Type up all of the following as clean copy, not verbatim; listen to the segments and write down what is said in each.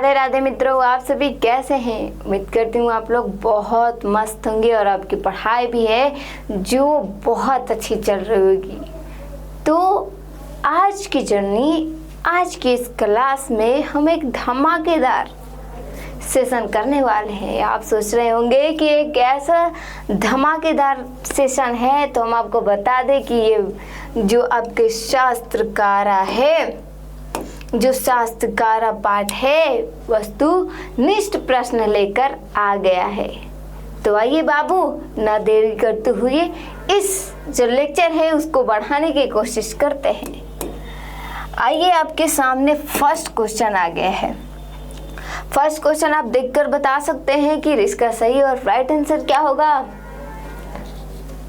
राधे राधे मित्रों, आप सभी कैसे हैं। उम्मीद करती हूँ आप लोग बहुत मस्त होंगे और आपकी पढ़ाई भी है जो बहुत अच्छी चल रही होगी। तो आज की जर्नी, आज की इस क्लास में हम एक धमाकेदार सेशन करने वाले हैं। आप सोच रहे होंगे कि एक ऐसा धमाकेदार सेशन है, तो हम आपको बता दें कि ये जो आपके शास्त्रकारा है, जो शास्त्रकारा पाठ है, वस्तुनिष्ठ प्रश्न लेकर आ गया है। तो आइए बाबू, ना देरी करते हुए इस जो लेक्चर है उसको बढ़ाने की कोशिश करते हैं। आइए, आपके सामने फर्स्ट क्वेश्चन आ गया है। फर्स्ट क्वेश्चन आप देखकर बता सकते हैं कि इसका सही और राइट आंसर क्या होगा।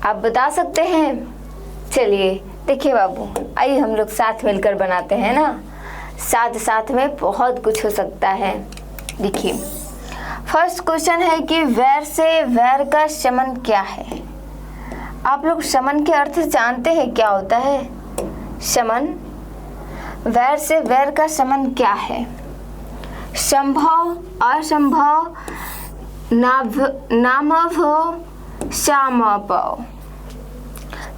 आप बता सकते हैं। चलिए देखिए बाबू, आइए हम लोग साथ मिलकर बनाते हैं ना। साथ साथ में बहुत कुछ हो सकता है। देखिए, फर्स्ट क्वेश्चन है कि वैर से वैर का शमन क्या है। आप लोग शमन के अर्थ जानते हैं क्या होता है। शमन, वैर से वैर का शमन क्या है। संभव, असंभव, नामभव, सामभव।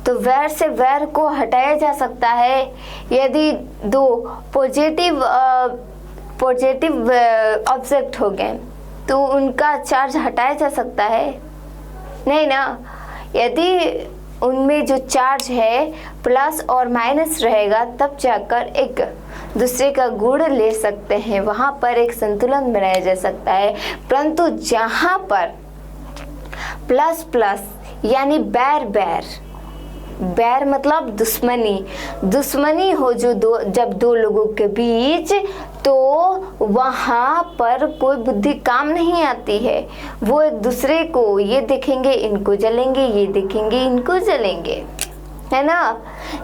तो वैर से वैर को हटाया जा सकता है यदि दो पॉजिटिव ऑब्जेक्ट हो गए तो उनका चार्ज हटाया जा सकता है, नहीं ना। यदि उनमें जो चार्ज है प्लस और माइनस रहेगा तब जाकर एक दूसरे का गुण ले सकते हैं, वहाँ पर एक संतुलन बनाया जा सकता है। परंतु जहाँ पर प्लस प्लस यानी बैर बैर, बैर मतलब दुश्मनी हो जो जब दो लोगों के बीच, तो वहाँ पर कोई बुद्धि काम नहीं आती है। वो एक दूसरे को ये देखेंगे इनको जलेंगे, ये देखेंगे इनको जलेंगे, है ना।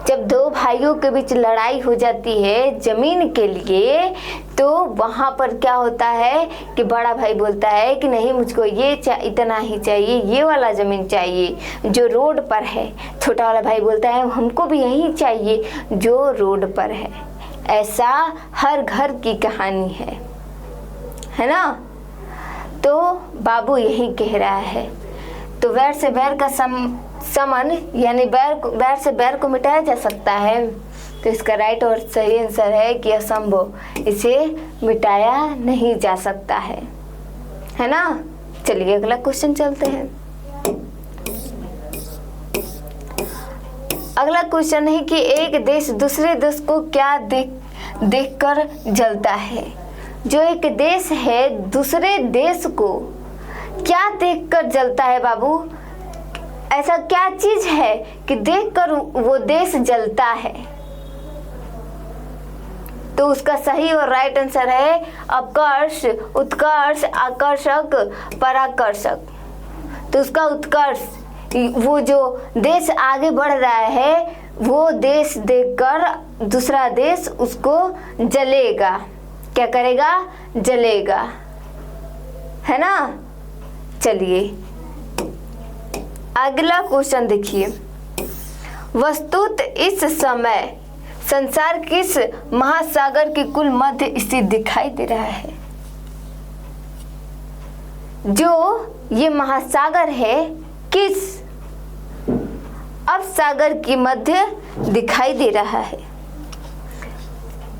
जब दो भाइयों के बीच लड़ाई हो जाती है जमीन के लिए, तो वहाँ पर क्या होता है कि बड़ा भाई बोलता है कि नहीं, मुझको ये इतना ही चाहिए, ये वाला ज़मीन चाहिए जो रोड पर है। छोटा वाला भाई बोलता है हमको भी यही चाहिए जो रोड पर है। ऐसा हर घर की कहानी है ना। तो बाबू यही कह रहा है। तो वैर से वैर का समन यानी वैर से वैर को मिटाया जा सकता है। तो इसका राइट और सही आंसर है कि असंभव, इसे मिटाया नहीं जा सकता है ना। चलिए अगला क्वेश्चन चलते हैं। अगला क्वेश्चन है कि एक देश दूसरे देश को क्या देखकर जलता है। जो एक देश है दूसरे देश को क्या देखकर जलता है बाबू। ऐसा क्या चीज है कि देखकर वो देश जलता है। तो उसका सही और राइट आंसर है अपकर्ष, उत्कर्ष, आकर्षक, पराकर्षक। तो उसका उत्कर्ष, वो जो देश आगे बढ़ रहा है वो देश देखकर दूसरा देश उसको जलेगा। क्या करेगा? जलेगा, है ना। चलिए अगला क्वेश्चन देखिए। वस्तुत इस समय संसार किस महासागर के कुल मध्य स्थित दिखाई दे रहा है। जो ये महासागर है किस अपसागर की मध्य दिखाई दे रहा है।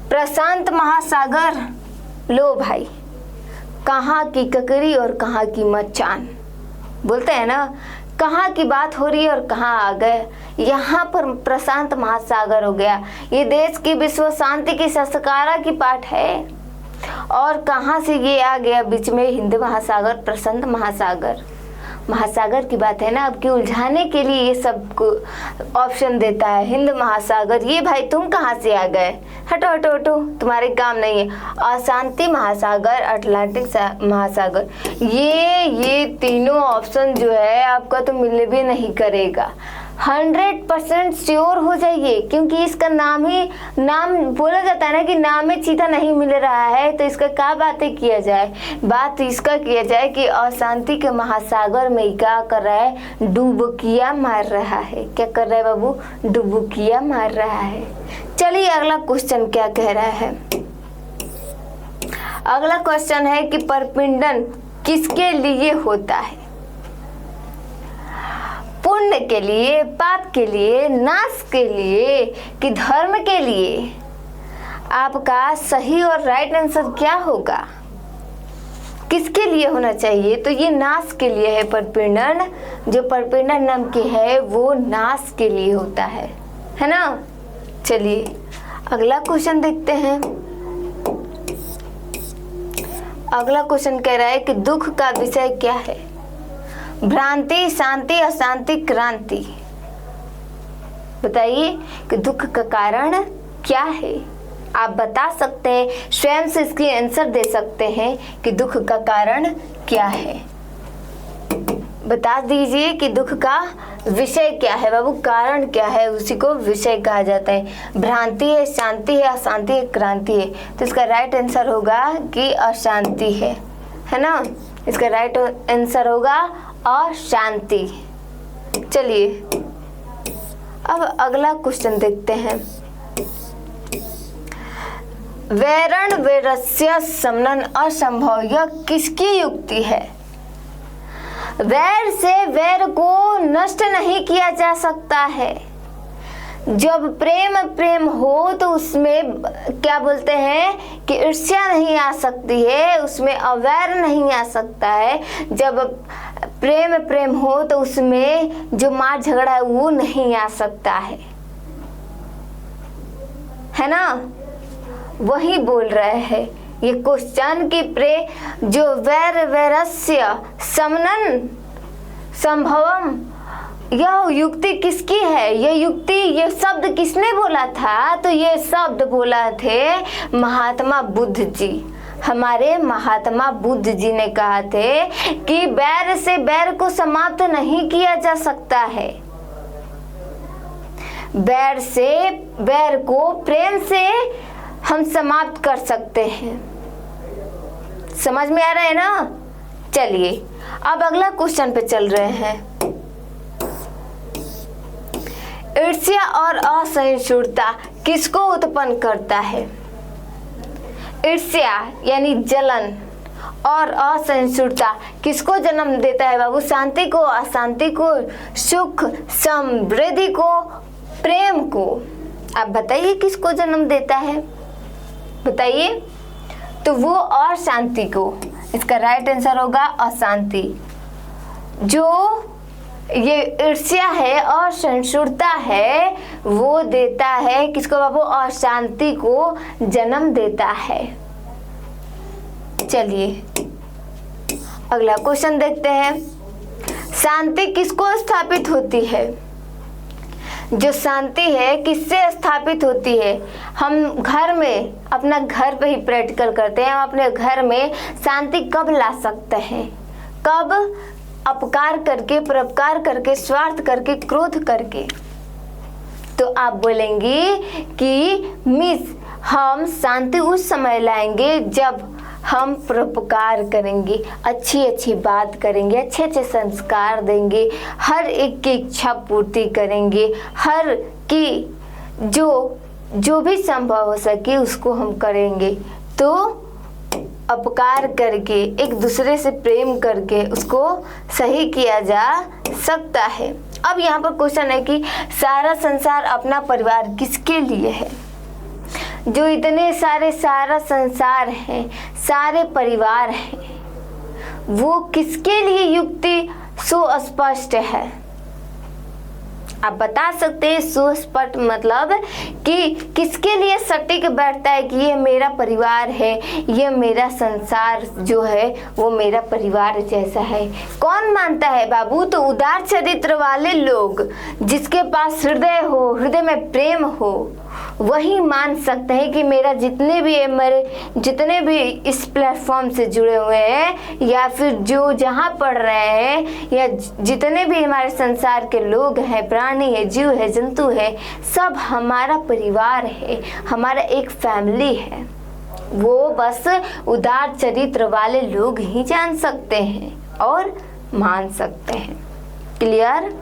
प्रशांत महासागर। लो भाई, कहाँ की ककड़ी और कहाँ की मचान बोलते हैं ना। कहाँ की बात हो रही है और कहाँ आ गए। यहाँ पर प्रशांत महासागर हो गया। ये देश की विश्व शांति की शास्त्रकारा की पाठ है। और कहाँ से ये आ गया बीच में हिंद महासागर, प्रशांत महासागर। महासागर की बात है ना। अब की उलझाने के लिए ये सब ऑप्शन देता है। हिंद महासागर, ये भाई तुम कहाँ से आ गए, हटो हटो हटो, तुम्हारे काम नहीं है। अशांति महासागर, अटलांटिक महासागर, ये तीनों ऑप्शन जो है आपका तो मिलने भी नहीं करेगा। 100% श्योर हो जाइए, क्योंकि इसका नाम बोला जाता है ना कि नाम में चीता नहीं मिल रहा है। तो इसका क्या बातें किया जाए। बात इसका किया जाए कि अशांति के महासागर में क्या कर रहा है, डुबकियां मार रहा है। क्या कर रहा है बाबू? डुबकियां मार रहा है। चलिए अगला क्वेश्चन क्या कह रहा है। अगला क्वेश्चन है कि परपिंडन किसके लिए होता है? पुण्य के लिए, पाप के लिए, नाश के लिए कि धर्म के लिए? आपका सही और राइट आंसर क्या होगा? किसके लिए होना चाहिए? तो ये नाश के लिए है। परपिंडन जो परपिंडन नाम की है वो नाश के लिए होता है ना। चलिए अगला क्वेश्चन देखते हैं। अगला क्वेश्चन कह रहा है कि दुख का विषय क्या है? भ्रांति, शांति, अशांति, क्रांति। बताइए कि दुख का कारण क्या है? आप बता सकते हैं, स्वयं से इसकी आंसर दे सकते हैं कि दुख का कारण क्या है। बता दीजिए कि दुख का विषय क्या है बाबू, कारण क्या है, उसी को विषय कहा जाता है। भ्रांति है, शांति है, अशांति है, क्रांति है। तो इसका राइट आंसर होगा कि अशांति है ना। इसका राइट आंसर होगा अशांति। चलिए अब अगला क्वेश्चन देखते हैं। वैरण वैरस्य समनन असंभव, यह किसकी युक्ति है? वैर से वैर को नष्ट नहीं किया जा सकता है। जब प्रेम प्रेम हो तो उसमें क्या बोलते हैं कि ईर्ष्या नहीं आ सकती है, उसमें अवैर नहीं आ सकता है। जब प्रेम प्रेम हो तो उसमें जो मार झगड़ा है वो नहीं आ सकता है ना। वही बोल रहे हैं ये क्वेश्चन की जो वैर वैरस्य समनन संभवम, यह युक्ति किसकी है? ये युक्ति, ये शब्द किसने बोला था? तो ये शब्द बोला थे महात्मा बुद्ध जी। हमारे महात्मा बुद्ध जी ने कहा थे कि बैर से बैर को समाप्त नहीं किया जा सकता है। बैर से बैर को प्रेम से हम समाप्त कर सकते हैं। समझ में आ रहा है ना। चलिए अब अगला क्वेश्चन पे चल रहे हैं। ईर्ष्या और असहिष्णुता किसको उत्पन्न करता है? ईर्ष्या यानी जलन और असहिष्णुता किसको जन्म देता है बाबू? शांति को, अशांति को, सुख समृद्धि को, प्रेम को। आप बताइए किसको जन्म देता है? बताइए। तो वो अशांति को। इसका राइट आंसर होगा अशांति। जो ये ईर्ष्या है और असहिष्णुता है वो देता है किसको बाबू? अशांति को जन्म देता है। चलिए अगला क्वेश्चन देखते हैं। शांति किसको स्थापित होती है? जो शांति है किससे स्थापित होती है? हम घर में, अपना घर पे ही प्रैक्टिकल करते हैं। हम अपने घर में शांति कब ला सकते हैं? कब? अपकार करके, परोपकार करके, स्वार्थ करके, क्रोध करके। तो आप बोलेंगी कि मिस हम शांति उस समय लाएंगे जब हम परोपकार करेंगे, अच्छी अच्छी बात करेंगे, अच्छे अच्छे संस्कार देंगे, हर एक की इच्छा पूर्ति करेंगे, हर की जो भी संभव हो सके उसको हम करेंगे। तो अपकार करके, एक दूसरे से प्रेम करके उसको सही किया जा सकता है। अब यहाँ पर क्वेश्चन है कि सारा संसार अपना परिवार किसके लिए है? जो इतने सारा संसार है, सारे परिवार हैं, वो किसके लिए युक्ति सुस्पष्ट है? आप बता सकते हैं सुस्पष्ट मतलब कि किसके लिए सटीक बैठता है कि ये मेरा परिवार है, ये मेरा संसार जो है वो मेरा परिवार जैसा है। कौन मानता है बाबू? तो उदार चरित्र वाले लोग, जिसके पास हृदय हो, हृदय में प्रेम हो, वही मान सकते हैं कि मेरे जितने भी इस प्लेटफॉर्म से जुड़े हुए हैं या फिर जो जहाँ पढ़ रहे हैं या जितने भी हमारे संसार के लोग हैं, प्राणी है, जीव है, जंतु है, सब हमारा परिवार है, हमारा एक फैमिली है। वो बस उदार चरित्र वाले लोग ही जान सकते हैं और मान सकते हैं। क्लियर?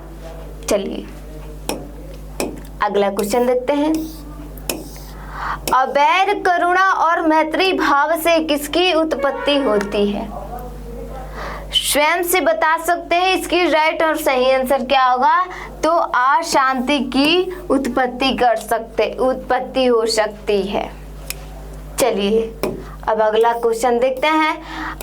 चलिए अगला क्वेश्चन देखते हैं। अवैर करुणा और मैत्री भाव से किसकी उत्पत्ति होती है? स्वयं से बता सकते हैं इसकी राइट और सही आंसर क्या होगा? तो अशांति की उत्पत्ति हो सकती है। चलिए अब अगला क्वेश्चन देखते हैं।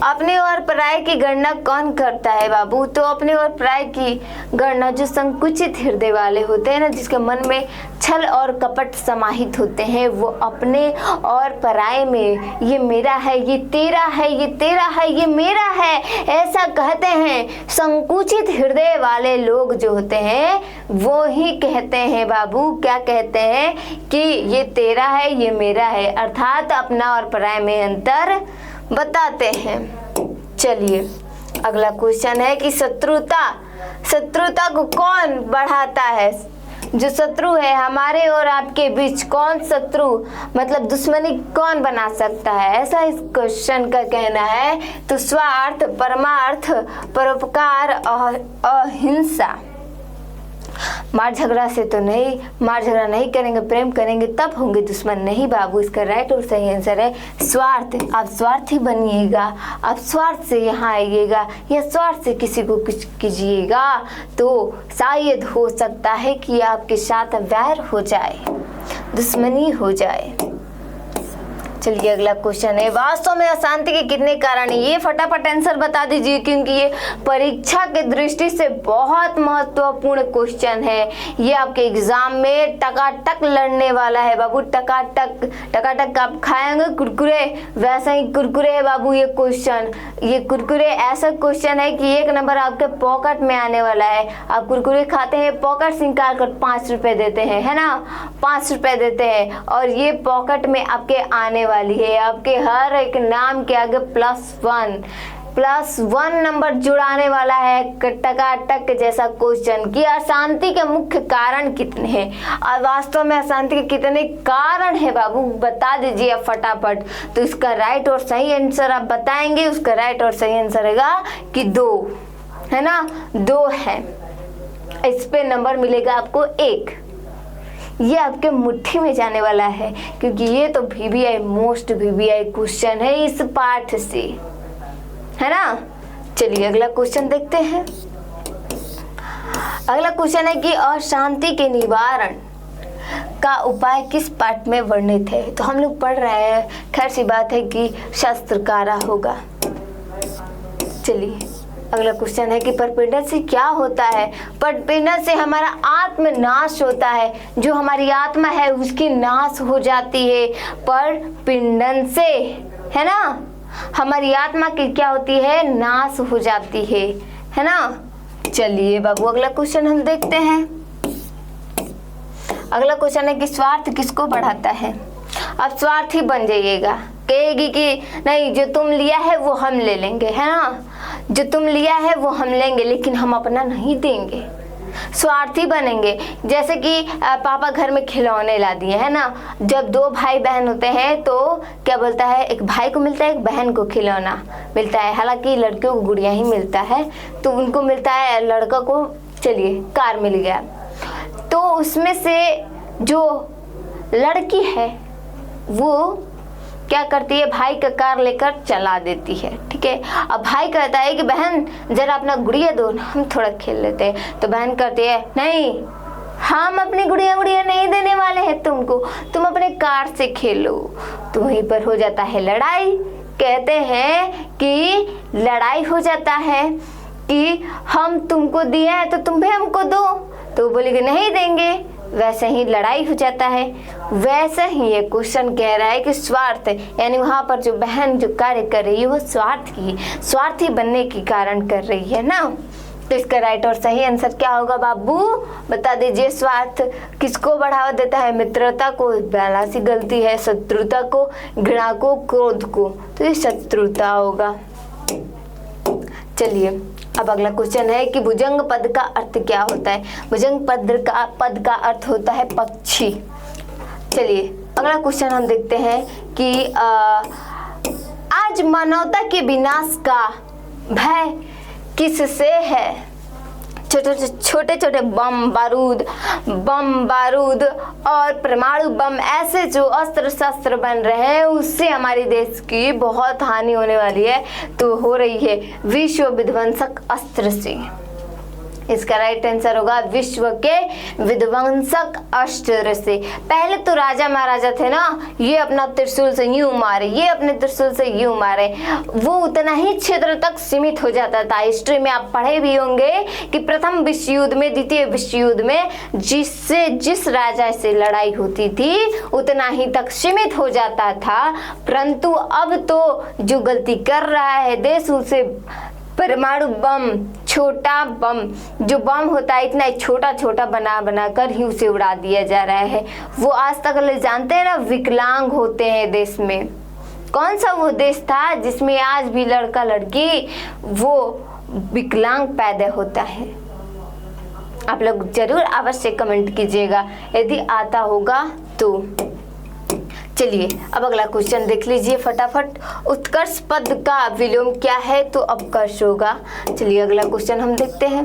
अपने और पराये की गणना कौन करता है बाबू? तो अपने और पराये की गणना जो संकुचित हृदय वाले होते हैं ना, जिसके मन में छल और कपट समाहित होते हैं, वो अपने और पराये में ये मेरा है, ये तेरा है, ये तेरा है, ये मेरा है, ऐसा कहते हैं। संकुचित हृदय वाले लोग जो होते हैं वो ही कहते हैं बाबू, क्या कहते हैं कि ये तेरा है, ये मेरा है, अर्थात अपना और पराये में अंतर बताते हैं। चलिए अगला क्वेश्चन है कि शत्रुता को कौन बढ़ाता है? जो शत्रु है हमारे और आपके बीच, कौन शत्रु मतलब दुश्मनी कौन बना सकता है, ऐसा इस क्वेश्चन का कहना है। तो स्वार्थ, परमार्थ, परोपकार और अहिंसा। मार झगड़ा से तो नहीं, मार झगड़ा नहीं करेंगे, प्रेम करेंगे तब होंगे दुश्मन। नहीं बाबू, इसका राइट और सही आंसर है स्वार्थ। आप स्वार्थी बनिएगा, आप स्वार्थ से यहाँ आइएगा या स्वार्थ से किसी को कुछ कीजिएगा तो शायद हो सकता है कि आपके साथ वैर हो जाए, दुश्मनी हो जाए। चलिए अगला क्वेश्चन है, वास्तव में अशांति के कितने कारण है? ये फटाफट आंसर बता दीजिए क्योंकि ये परीक्षा के दृष्टि से बहुत महत्वपूर्ण क्वेश्चन है। ये आपके एग्जाम में टकाटक लड़ने वाला है बाबू। टकाटक आप खाएंगे कुरकुरे, वैसा ही कुरकुरे है बाबू ये क्वेश्चन। ये कुरकुरे ऐसा क्वेश्चन है कि 1 नंबर आपके पॉकेट में आने वाला है। आप कुरकुरे खाते हैं, पॉकेट से निकाल कर 5 रुपए देते हैं, है ना, 5 रुपए देते हैं और ये पॉकेट में आपके आने वाली है। आपके हर एक नाम के आगे +1 नंबर जुड़ाने वाला है टकाटक जैसा क्वेश्चन कि अशांति के मुख्य कारण कितने हैं और वास्तव में अशांति के कितने कारण है बाबू, बता दीजिए आप फटाफट। तो इसका राइट और सही आंसर आप बताएंगे। उसका राइट और सही आंसर रहेगा कि 2, है ना, 2 है। इस पे नंबर मिलेगा आपको 1। ये आपके मुट्ठी में जाने वाला है क्योंकि ये तो मोस्ट VBI क्वेश्चन है इस पाठ से, है ना। चलिए अगला क्वेश्चन देखते हैं। अगला क्वेश्चन है कि अशांति के निवारण का उपाय किस पाठ में वर्णित है? तो हम लोग पढ़ रहे हैं, खैर सी बात है कि शास्त्रकारा होगा। चलिए अगला क्वेश्चन है कि परपीड़न से क्या होता है? परपीड़न से हमारा आत्मनाश होता है, जो हमारी आत्मा है उसकी नाश हो जाती है परपीड़न से, है ना। हमारी आत्मा की क्या होती है? नाश हो जाती है ना। चलिए बाबू अगला क्वेश्चन हम देखते हैं। अगला क्वेश्चन है कि स्वार्थ किसको बढ़ाता है? आप स्वार्थी बन जाइएगा, कहेगी कि नहीं जो तुम लिया है वो हम ले लेंगे, है ना, जो तुम लिया है वो हम लेंगे लेकिन हम अपना नहीं देंगे, स्वार्थी बनेंगे। जैसे कि पापा घर में खिलौने ला दिए, है ना। जब 2 भाई बहन होते हैं तो क्या बोलता है, एक भाई को मिलता है, एक बहन को खिलौना मिलता है। हालांकि लड़कियों को गुड़िया ही मिलता है, तो उनको मिलता है, लड़का को चलिए कार मिल गया। तो उसमें से जो लड़की है वो क्या करती है, भाई का कार लेकर चला देती है, ठीक है। अब भाई कहता है कि बहन जरा अपना गुड़िया दो, हम थोड़ा खेल लेते हैं। तो बहन कहती है नहीं, हम अपनी गुड़िया नहीं देने वाले हैं तुमको, तुम अपने कार से खेलो। तो वहीं पर हो जाता है लड़ाई। कहते हैं कि लड़ाई हो जाता है कि हम तुमको दिए हैं तो तुम भी हमको दो। तो बोलेगी नहीं देंगे, वैसे ही लड़ाई हो जाता है। वैसे ही ये क्वेश्चन कह रहा है कि स्वार्थ, यानी वहाँ पर जो बहन जो कार्य कर रही है वो स्वार्थी बनने की कारण कर रही है ना। तो इसका राइट और सही आंसर क्या होगा बाबू, बता दीजिए। स्वार्थ किसको बढ़ावा देता है? मित्रता को, पहला सी गलती है, शत्रुता को, घृणा को, क्रोध को। तो ये शत्रुता होगा। चलिए अब अगला क्वेश्चन है कि भुजंग पद का अर्थ क्या होता है? भुजंग पद का अर्थ होता है पक्षी। चलिए अगला क्वेश्चन हम देखते हैं कि आज मानवता के विनाश का भय किससे है? छोटे छोटे बम बारूद और परमाणु बम ऐसे जो अस्त्र शस्त्र बन रहे हैं, उससे हमारे देश की बहुत हानि होने वाली है। तो हो रही है विश्व विध्वंसक अस्त्र से। इसका राइट आंसर होगा विश्व के विध्वंसक अस्त्र से। पहले तो राजा महाराजा थे ना, ये अपना त्रिशूल से यूं मारे, ये अपने त्रिशूल से यूं मारे, वो उतना ही क्षेत्र तक सीमित हो जाता था। हिस्ट्री में आप पढ़े भी होंगे कि प्रथम विश्व युद्ध में, द्वितीय विश्व युद्ध में जिस राजा से लड़ाई होती थी उतना ही तक सीमित हो जाता था। परंतु अब तो जो गलती कर रहा है देश, उसे परमाणु बम, छोटा बम, जो बम होता है इतना छोटा बना कर ही उसे उड़ा दिया जा रहा है। वो आज तक ले जानते हैं ना, विकलांग होते हैं देश में। कौन सा वो देश था जिसमें आज भी लड़का लड़की वो विकलांग पैदा होता है? आप लोग जरूर अवश्य कमेंट कीजिएगा यदि आता होगा तो। चलिए अब अगला क्वेश्चन देख लीजिए फटाफट। उत्कर्ष पद का विलोम क्या है? तो अपकर्ष होगा। चलिए अगला क्वेश्चन हम देखते हैं।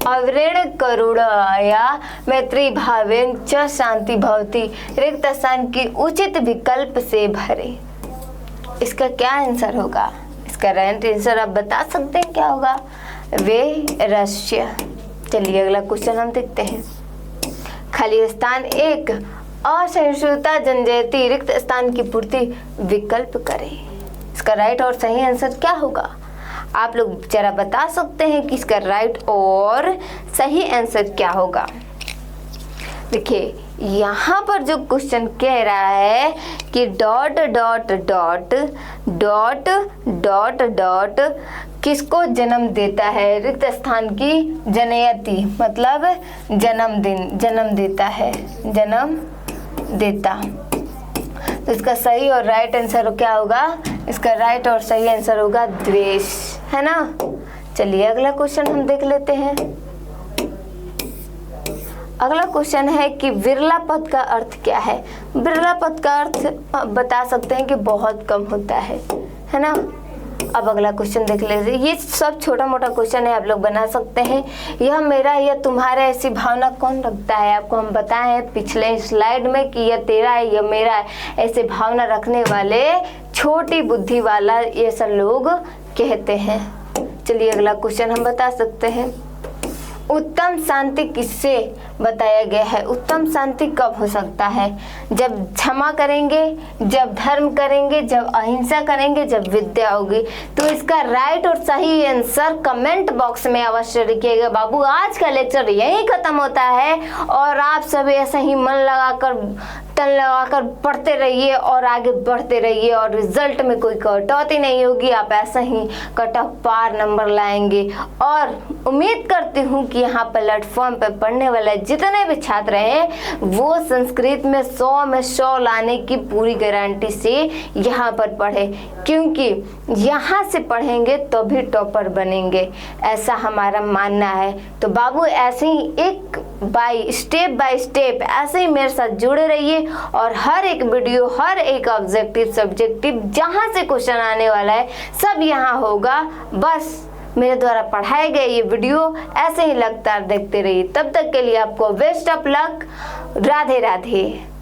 अवरेण करुणया मैत्री भावेन च शांति भवति, रिक्त स्थान की उचित विकल्प से भरे। इसका क्या आंसर होगा? इसका राइट आंसर आप बता सकते हैं क्या होगा? वे रस्य। चलिए अगला क्वेश्चन हम देखते हैं। खाली स्थान एक असहिष्णुता जनजयती, रिक्त स्थान की पूर्ति विकल्प करें। इसका राइट और सही आंसर क्या होगा? आप लोग जरा बता सकते हैं कि इसका राइट और सही आंसर क्या होगा? देखिए यहाँ पर जो क्वेश्चन कह रहा है कि dot dot dot dot dot dot किसको जन्म देता है? रिक्त स्थान की जनयति मतलब जन्मदिन, जन्म देता है, जन्म देता। तो इसका सही और राइट आंसर क्या होगा? इसका राइट और सही आंसर होगा द्वेष, है ना। चलिए अगला क्वेश्चन हम देख लेते हैं। अगला क्वेश्चन है कि विरला पद का अर्थ क्या है? विरला पद का अर्थ बता सकते हैं कि बहुत कम होता है ना। अब अगला क्वेश्चन देख लीजिए। ये सब छोटा मोटा क्वेश्चन है, आप लोग बना सकते हैं। यह मेरा या तुम्हारा ऐसी भावना कौन रखता है? आपको हम बताए हैं पिछले स्लाइड में कि यह तेरा है, यह मेरा है, ऐसे भावना रखने वाले छोटी बुद्धि वाला ये सब लोग कहते हैं। चलिए अगला क्वेश्चन हम बता सकते हैं। उत्तम शांति किससे बताया गया है? उत्तम शांति कब हो सकता है? जब क्षमा करेंगे, जब धर्म करेंगे, जब अहिंसा करेंगे, जब विद्या होगी। तो इसका राइट और सही आंसर कमेंट बॉक्स में अवश्य लिखिएगा। बाबू आज का लेक्चर यहीं खत्म होता है और आप सब ऐसे ही मन लगाकर तन लगाकर पढ़ते रहिए और आगे बढ़ते रहिए और रिजल्ट में कोई कटौती नहीं होगी। आप ऐसे ही कट ऑफ पार नंबर लाएंगे और उम्मीद करती हूँ कि यहाँ प्लेटफॉर्म पर पढ़ने वाले जितने भी छात्र हैं वो संस्कृत में 100 में 100 लाने की पूरी गारंटी से यहाँ पर पढ़े, क्योंकि यहाँ से पढ़ेंगे तो भी टॉपर बनेंगे, ऐसा हमारा मानना है। तो बाबू ऐसे ही एक बाय स्टेप ऐसे ही मेरे साथ जुड़े रहिए और हर एक वीडियो, हर एक ऑब्जेक्टिव सब्जेक्टिव जहाँ से क्वेश्चन आने वाला है सब यहाँ होगा। बस मेरे द्वारा पढ़ाए गए ये वीडियो ऐसे ही लगातार देखते रहिए। तब तक के लिए आपको best of luck. Radhe Radhe.